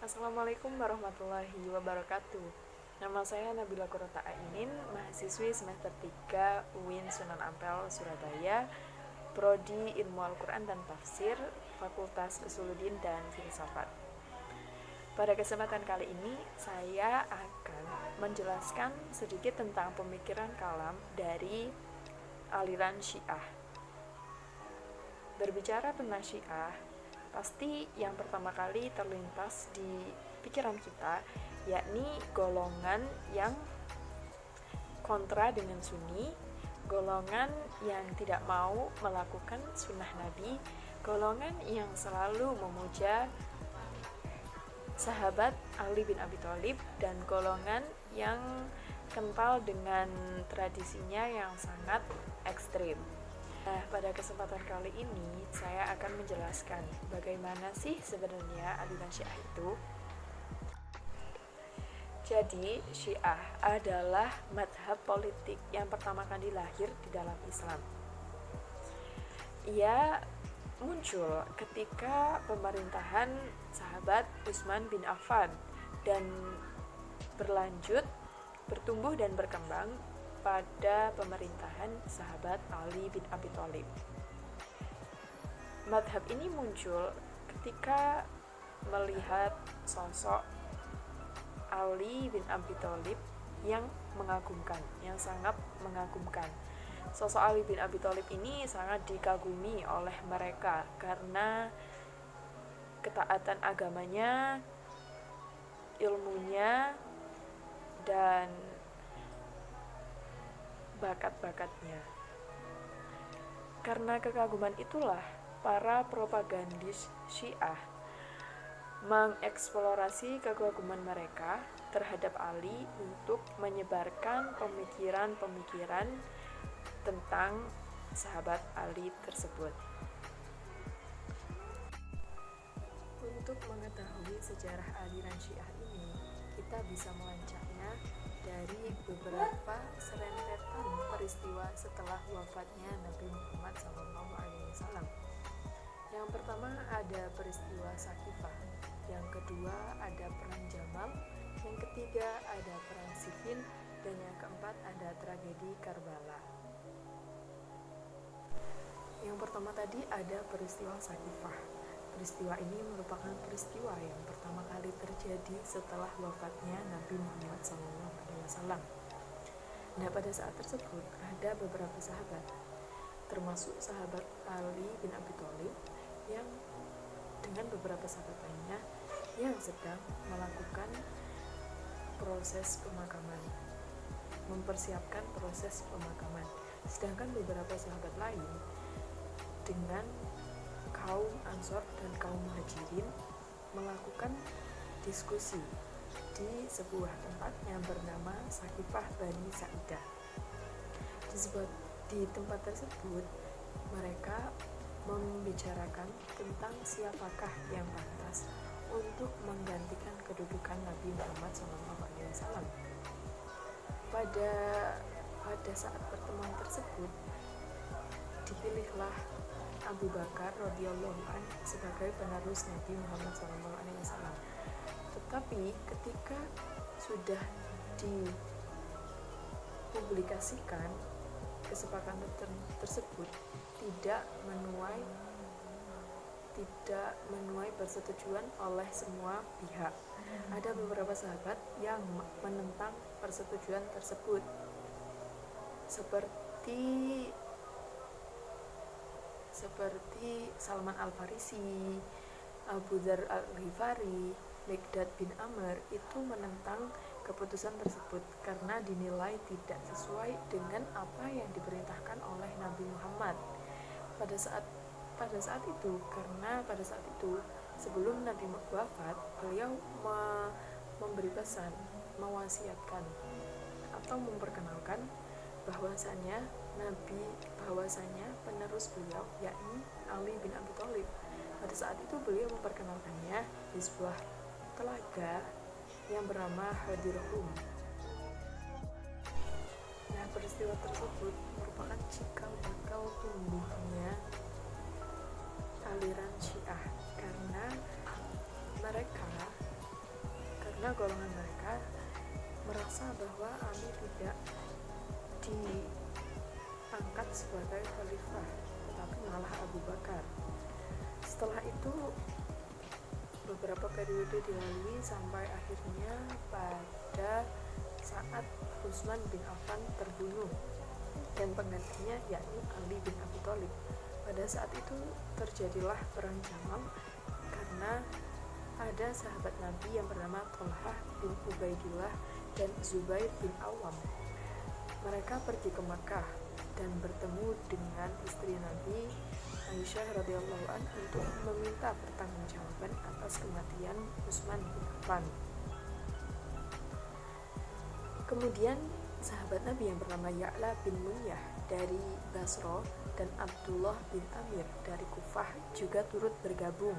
Assalamualaikum warahmatullahi wabarakatuh. Nama saya Nabila Qurrata Ainin, mahasiswi semester 3 UIN Sunan Ampel, Surabaya, Prodi Ilmu Al-Quran dan Tafsir, Fakultas Usuluddin dan Filsafat. Pada kesempatan kali ini, saya akan menjelaskan sedikit tentang pemikiran kalam dari aliran Syiah. Berbicara tentang Syiah, pasti yang pertama kali terlintas di pikiran kita yakni golongan yang kontra dengan Sunni, golongan yang tidak mau melakukan sunnah Nabi, golongan yang selalu memuja sahabat Ali bin Abi Thalib, dan golongan yang kental dengan tradisinya yang sangat ekstrim. Nah, pada kesempatan kali ini saya akan menjelaskan bagaimana sih sebenarnya aliran Syiah itu. Jadi, Syiah adalah madhab politik yang pertama kali lahir di dalam Islam. Ia muncul ketika pemerintahan sahabat Utsman bin Affan dan bertumbuh dan berkembang pada pemerintahan sahabat Ali bin Abi Thalib. Madhab ini muncul ketika melihat sosok Ali bin Abi Thalib yang mengagumkan, yang sangat mengagumkan. Sosok Ali bin Abi Thalib ini sangat dikagumi oleh mereka karena ketaatan agamanya, ilmunya, dan bakat-bakatnya. Karena kekaguman itulah para propagandis Syiah mengeksplorasi kekaguman mereka terhadap Ali untuk menyebarkan pemikiran-pemikiran tentang sahabat Ali tersebut. Untuk mengetahui sejarah aliran Syiah ini, kita bisa melancaknya dari beberapa serentetan peristiwa setelah wafatnya Nabi Muhammad SAW. Yang pertama ada peristiwa Saqifah, yang kedua ada perang Jamal, yang ketiga ada perang Siffin, dan yang keempat ada tragedi Karbala. Yang pertama tadi ada peristiwa Saqifah. Peristiwa ini merupakan peristiwa yang pertama kali terjadi setelah wafatnya Nabi Muhammad SAW. Nah, pada saat tersebut ada beberapa sahabat, termasuk sahabat Ali bin Abi Thalib, yang dengan beberapa sahabat lainnya yang sedang melakukan proses pemakaman, mempersiapkan proses pemakaman. Sedangkan beberapa sahabat lain dengan kaum Ansor dan kaum Muhajirin melakukan diskusi di sebuah tempat yang bernama Saqifah Bani Sa'idah. Di tempat tersebut mereka membicarakan tentang siapakah yang pantas untuk menggantikan kedudukan Nabi Muhammad SAW. Pada saat pertemuan tersebut dipilihlah Abu Bakar radhiyallahu anhu sebagai penerus Nabi Muhammad SAW. Tetapi ketika sudah dipublikasikan, kesepakatan tersebut tidak menuai persetujuan oleh semua pihak. Ada beberapa sahabat yang menentang persetujuan tersebut, seperti Salman Al-Farisi, Abu Dzar Al-Ghifari, Miqdad bin Amr itu menentang keputusan tersebut karena dinilai tidak sesuai dengan apa yang diperintahkan oleh Nabi Muhammad pada saat itu, karena pada saat itu sebelum Nabi wafat, beliau memberi pesan, mewasiatkan atau memperkenalkan bahwasanya penerus beliau yakni Ali bin Abi Thalib. Pada saat itu beliau memperkenalkannya di sebuah telaga yang bernama Hadirhum. Nah, peristiwa tersebut merupakan cikal bakal tumbuhnya aliran Syiah karena mereka karena golongan mereka merasa bahwa Ali tidak diangkat sebagai khalifah, tetapi malah Abu Bakar. Setelah itu beberapa periode dilalui sampai akhirnya pada saat Utsman bin Affan terbunuh dan penggantinya yakni Ali bin Abi Thalib. Pada saat itu terjadilah perang Jamal karena ada sahabat Nabi yang bernama Thalhah bin Ubaidillah dan Zubair bin Awam. Mereka pergi ke Makkah dan bertemu dengan istri Nabi Aisyah radhiyallahu anha untuk meminta pertanggungjawaban atas kematian Utsman bin Affan. Kemudian sahabat Nabi yang bernama Ya'la bin Munyah dari Basra dan Abdullah bin Amir dari Kufah juga turut bergabung.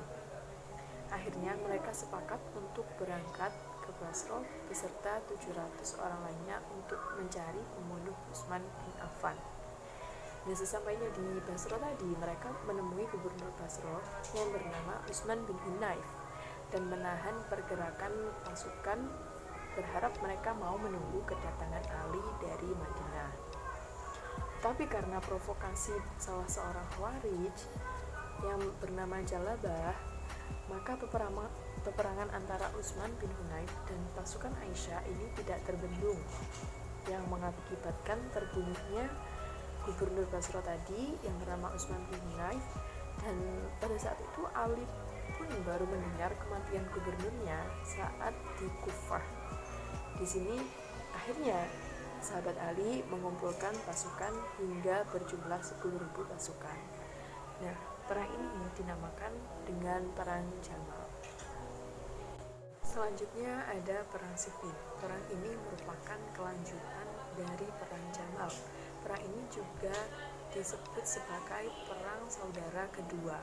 Akhirnya mereka sepakat untuk berangkat ke Basra beserta 700 orang lainnya untuk mencari pembunuh Utsman bin Affan. Dan sesampainya di Basra tadi, mereka menemui gubernur Basra yang bernama Utsman bin Hunayf dan menahan pergerakan pasukan, berharap mereka mau menunggu kedatangan Ali dari Madinah. Tapi karena provokasi salah seorang Khawarij yang bernama Jalabah, maka peperangan antara Utsman bin Hunayf dan pasukan Aisyah ini tidak terbendung, yang mengakibatkan terbunuhnya gubernur Basra tadi yang bernama Utsman bin Hunayf. Dan pada saat itu Ali pun baru mendengar kematian gubernurnya saat di Kufah. Di sini akhirnya sahabat Ali mengumpulkan pasukan hingga berjumlah 10.000 pasukan. Nah, perang ini dinamakan dengan perang Jamal. Selanjutnya ada perang Siffin. Perang ini merupakan kelanjutan dari perang Jamal. Perang ini juga disebut sebagai perang saudara kedua.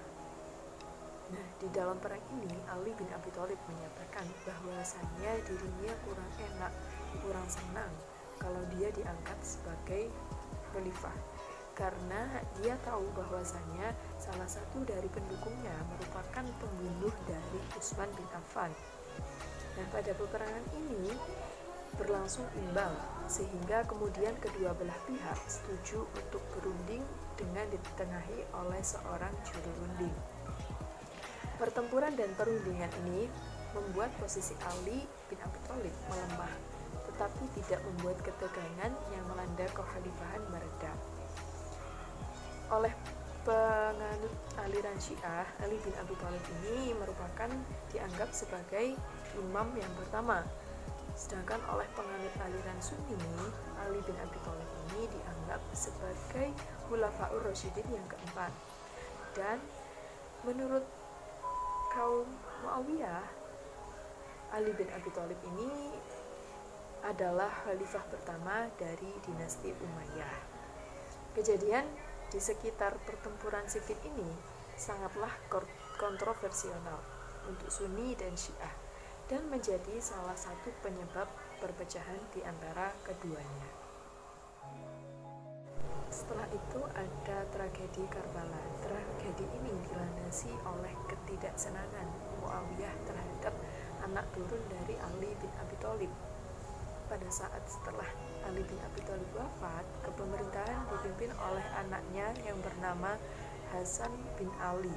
Nah, di dalam perang ini Ali bin Abi Thalib menyatakan bahwasanya dirinya kurang enak, kurang senang kalau dia diangkat sebagai khalifah, karena dia tahu bahwasanya salah satu dari pendukungnya merupakan pembunuh dari Utsman bin Affan. Nah, pada peperangan ini berlangsung imbang, sehingga kemudian kedua belah pihak setuju untuk berunding dengan ditengahi oleh seorang juru runding. Pertempuran dan perundingan ini membuat posisi Ali bin Abi Thalib melemah, tetapi tidak membuat ketegangan yang melanda kekhalifahan mereda. Oleh penganut aliran Syiah, Ali bin Abi Thalib ini merupakan dianggap sebagai imam yang pertama. Sedangkan oleh penganut aliran Sunni, Ali bin Abi Thalib ini dianggap sebagai Khulafaur Rasyidin yang keempat. Dan menurut kaum Muawiyah, Ali bin Abi Thalib ini adalah khalifah pertama dari dinasti Umayyah. Kejadian di sekitar pertempuran Siffin ini sangatlah kontroversial untuk Sunni dan Syiah, dan menjadi salah satu penyebab perpecahan di antara keduanya. Setelah itu ada tragedi Karbala. Tragedi ini dilandasi oleh ketidaksenangan Muawiyah terhadap anak turun dari Ali bin Abi Thalib. Pada saat setelah Ali bin Abi Thalib wafat, kepemerintahan dipimpin oleh anaknya yang bernama Hasan bin Ali.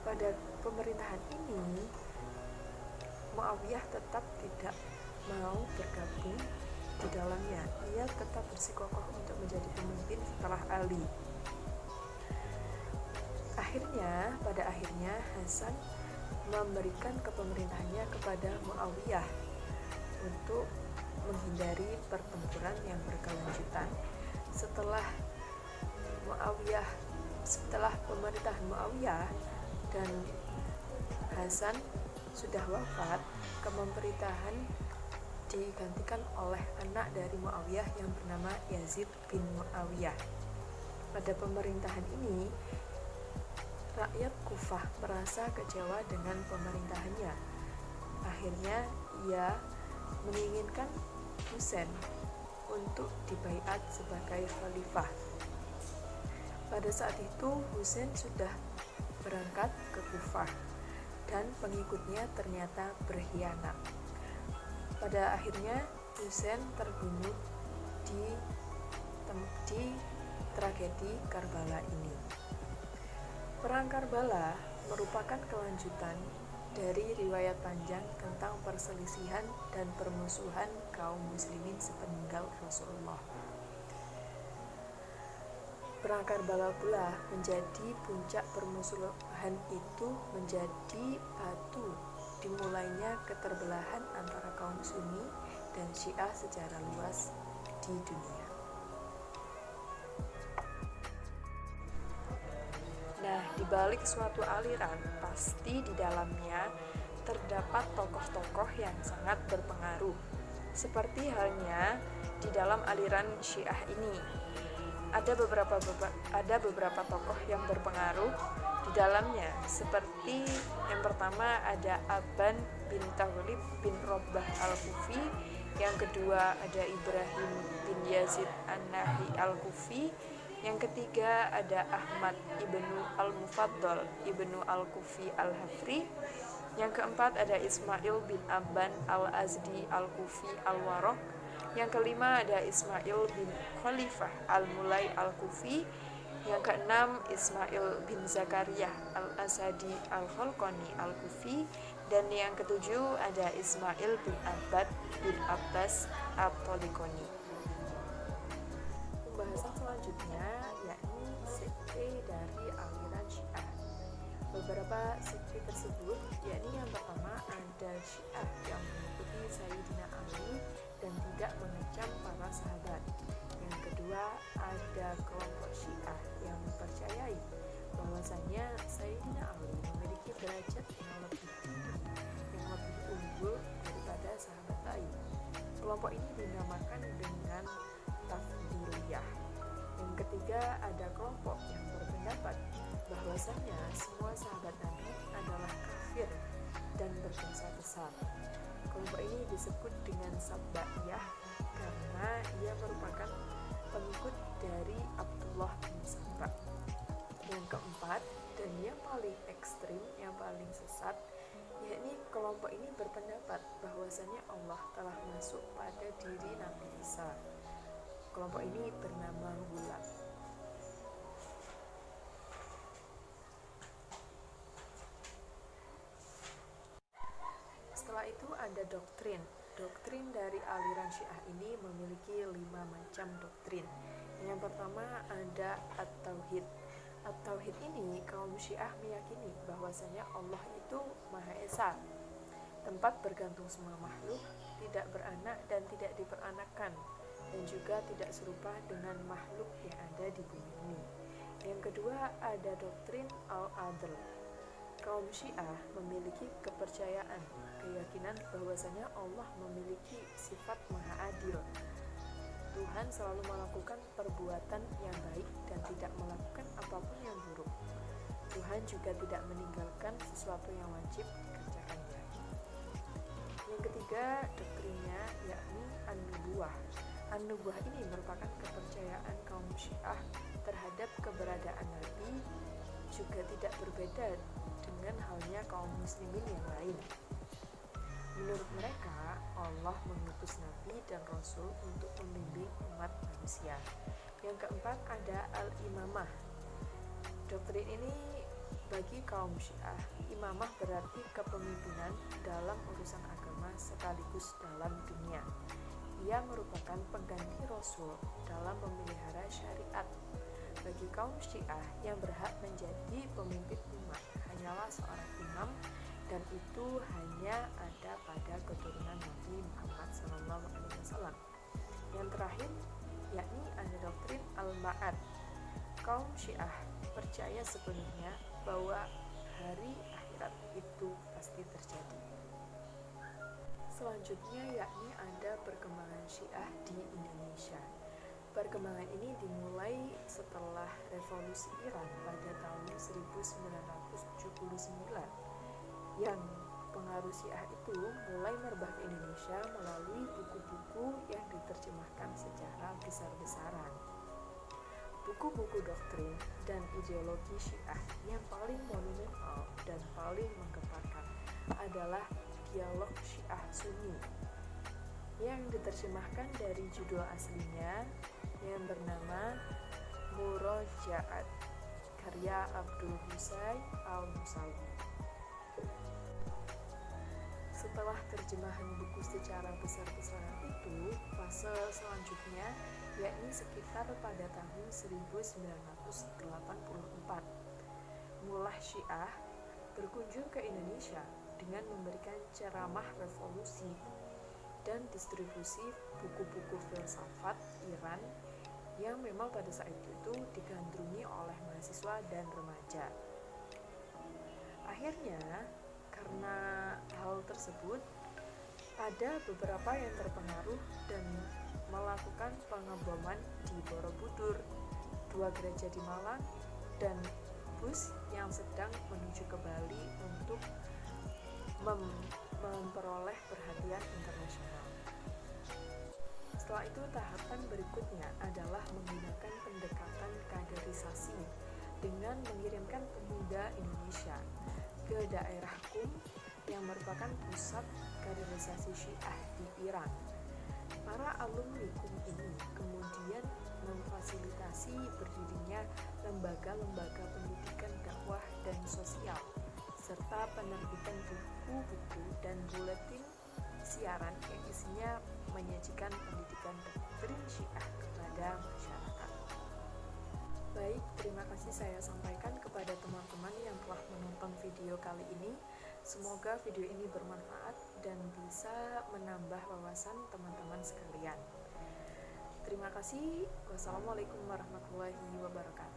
Pada pemerintahan ini, Muawiyah tetap tidak mau bergabung di dalamnya. Ia tetap bersikukuh untuk menjadi pemimpin setelah Ali. Pada akhirnya Hasan memberikan kepemerintahannya kepada Muawiyah untuk menghindari pertempuran yang berkelanjutan. Setelah pemerintahan Muawiyah dan Hasan sudah wafat, kepemerintahan digantikan oleh anak dari Muawiyah yang bernama Yazid bin Muawiyah. Pada pemerintahan ini, rakyat Kufah merasa kecewa dengan pemerintahannya. Akhirnya ia menginginkan Husain untuk dibaiat sebagai khalifah. Pada saat itu Husain sudah berangkat ke Kufah dan pengikutnya ternyata berkhianat. Pada akhirnya Husain terbunuh di tragedi Karbala ini. Perang Karbala merupakan kelanjutan dari riwayat panjang tentang perselisihan dan permusuhan kaum muslimin sepeninggal Rasulullah. Perang Karbala pula menjadi puncak permusuhan itu, menjadi batu dimulainya keterbelahan antara kaum Sunni dan Syiah secara luas di dunia. Nah, di balik suatu aliran, pasti di dalamnya terdapat tokoh-tokoh yang sangat berpengaruh. Seperti halnya di dalam aliran Syiah ini. Ada beberapa tokoh yang berpengaruh di dalamnya, seperti yang pertama ada Aban bin Taghlib bin Robah al-Kufi, yang kedua ada Ibrahim bin Yazid an-Nahi al-Kufi, yang ketiga ada Ahmad ibnu al-Mufaddal ibnu al-Kufi al-Hafri, yang keempat ada Ismail bin Aban al-Azdi al-Kufi al-Waraq, yang kelima ada Ismail bin Khalifah al-Mulai al-Kufi, yang keenam Ismail bin Zakaria al-Asadi al-Khalqani al-Kufi, dan yang ketujuh ada Ismail bin Abbad bin Abbas at-Tolikoni. Pembahasan selanjutnya yakni sekte dari aliran Syiah. Beberapa sekte tersebut yakni yang pertama ada Syiah yang mengikuti Sayyidina Ali dan tidak mengecam para sahabat. Yang kedua ada kelompok Syiah yang mempercayai bahwasanya Sayyidina Ali memiliki derajat yang lebih tinggi, yang lebih unggul daripada sahabat lain. Kelompok ini dinamakan dengan Tafdiliyah. Yang ketiga ada kelompok yang berpendapat bahwasanya semua sahabat Nabi adalah kafir dan berdosa besar. Kelompok ini disebut dengan Sabbaiyah karena ia merupakan pengikut dari Abdullah bin Sabba. Yang keempat dan yang paling ekstrim, yang paling sesat, yakni kelompok ini berpendapat bahwasanya Allah telah masuk pada diri Nabi Isa. Kelompok ini bernama Hulat. Setelah itu ada doktrin. Doktrin dari aliran Syiah ini memiliki 5 macam doktrin. Yang pertama ada At-Tauhid. At-Tauhid ini kaum Syiah meyakini bahwasanya Allah itu Maha Esa, tempat bergantung semua makhluk, tidak beranak dan tidak diperanakkan, dan juga tidak serupa dengan makhluk yang ada di bumi ini. Yang kedua ada doktrin Al-Adl. Kaum Syiah memiliki kepercayaan, keyakinan bahwasanya Allah memiliki sifat Maha Adil. Tuhan selalu melakukan perbuatan yang baik dan tidak melakukan apapun yang buruk. Tuhan juga tidak meninggalkan sesuatu yang wajib dikerjakannya. Yang ketiga doktrinnya yakni An-Nubuwah. An-Nubuwah ini merupakan kepercayaan kaum Syiah terhadap keberadaan Nabi, juga tidak berbeda dengan halnya kaum muslimin yang lain. Menurut mereka, Allah mengutus Nabi dan Rasul untuk membimbing umat manusia. Yang keempat ada Al-Imamah. Doktrin ini bagi kaum Syiah, imamah berarti kepemimpinan dalam urusan agama sekaligus dalam dunia. Ia merupakan pengganti Rasul dalam memelihara syariat. Bagi kaum Syiah, yang berhak menjadi pemimpin umat hanyalah seorang imam, dan itu hanya ada pada keturunan Nabi Muhammad SAW. Yang terakhir yakni ada doktrin Al-Ma'ad. Kaum Syiah percaya sepenuhnya bahwa hari akhirat itu pasti terjadi. Selanjutnya yakni ada perkembangan Syiah di Indonesia. Perkembangan ini dimulai setelah revolusi Iran pada tahun 1979, yang pengaruh Syiah itu mulai merebak ke Indonesia melalui buku-buku yang diterjemahkan secara besar-besaran. Buku-buku doktrin dan ideologi Syiah yang paling monumental dan paling menggemparkan adalah Dialog Syiah Sunni. yang diterjemahkan dari judul aslinya yang bernama Murojaat karya Abdul Husain Al-Musawi. Setelah terjemahan buku secara besar-besaran itu, fase selanjutnya yakni sekitar pada tahun 1984. Mullah Syiah berkunjung ke Indonesia dengan memberikan ceramah revolusi dan distribusi buku-buku filsafat Iran yang memang pada saat itu digandrungi oleh mahasiswa dan remaja. Akhirnya, karena hal tersebut, ada beberapa yang terpengaruh dan melakukan pengeboman di Borobudur, 2 gereja di Malang, dan bus yang sedang menuju ke Bali untuk memperoleh perhatian internasional. Setelah itu, tahapan berikutnya adalah menggunakan pendekatan kaderisasi dengan mengirimkan pemuda Indonesia ke daerah Qum yang merupakan pusat kaderisasi Syiah di Iran. Para alumni Qum ini kemudian memfasilitasi berdirinya lembaga-lembaga pendidikan dakwah dan sosial, serta penerbitan buku-buku dan buletin siaran yang isinya menyajikan pendidikan doktrin Syiah kepada masyarakat. Baik, terima kasih saya sampaikan kepada teman-teman yang telah menonton video kali ini. Semoga video ini bermanfaat dan bisa menambah wawasan teman-teman sekalian. Terima kasih. Wassalamualaikum warahmatullahi wabarakatuh.